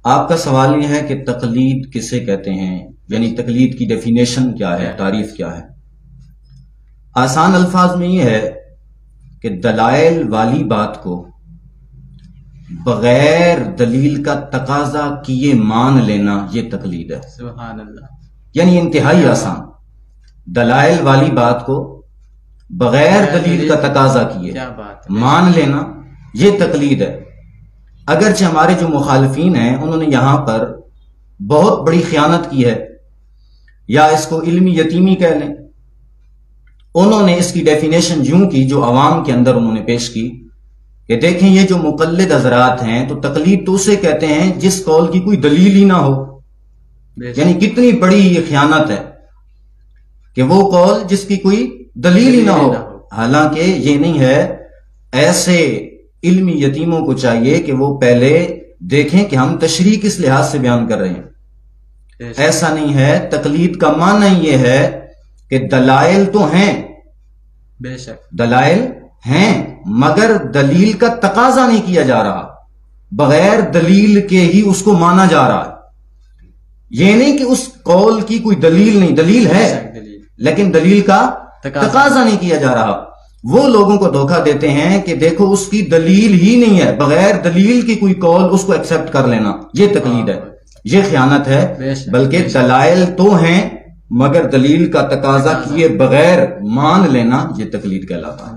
آپ کا سوال یہ ہے کہ تقلید کسے کہتے ہیں، یعنی تقلید کی ڈیفینیشن کیا ہے، تعریف کیا ہے؟ آسان الفاظ میں یہ ہے کہ دلائل والی بات کو بغیر دلیل کا تقاضا کیے مان لینا، یہ تقلید ہے۔ سبحان اللہ۔ یعنی انتہائی آسان، دلائل والی بات کو بغیر دلیل کا تقاضا کیے مان لینا، یہ تقلید ہے۔ اگرچہ ہمارے جو مخالفین ہیں انہوں نے یہاں پر بہت بڑی خیانت کی ہے، یا اس کو علمی یتیمی کہہ لیں۔ انہوں نے اس کی ڈیفینیشن یوں کی جو عوام کے اندر انہوں نے پیش کی کہ دیکھیں یہ جو مقلد حضرات ہیں تو تقلید تو اسے کہتے ہیں جس قول کی کوئی دلیل ہی نہ ہو۔ یعنی کتنی بڑی یہ خیانت ہے کہ وہ قول جس کی کوئی دلیل ہی نہ ہو۔ حالانکہ یہ نہیں ہے، ایسے علمی یتیموں کو چاہیے کہ وہ پہلے دیکھیں کہ ہم تشریح کس لحاظ سے بیان کر رہے ہیں۔ ایسا نہیں ہے، تقلید کا معنی یہ ہے کہ دلائل تو ہیں، بے شک دلائل ہیں، مگر دلیل کا تقاضا نہیں کیا جا رہا، بغیر دلیل کے ہی اس کو مانا جا رہا ہے۔ یہ نہیں کہ اس قول کی کوئی دلیل نہیں، دلیل ہے لیکن دلیل کا تقاضا نہیں کیا جا رہا۔ وہ لوگوں کو دھوکہ دیتے ہیں کہ دیکھو اس کی دلیل ہی نہیں ہے، بغیر دلیل کی کوئی قول اس کو ایکسپٹ کر لینا، یہ تقلید ہے، یہ خیانت ہے۔ بلکہ دلائل تو ہیں مگر دلیل کا تقاضا کیے بغیر مان لینا، یہ تقلید کہلاتا ہے۔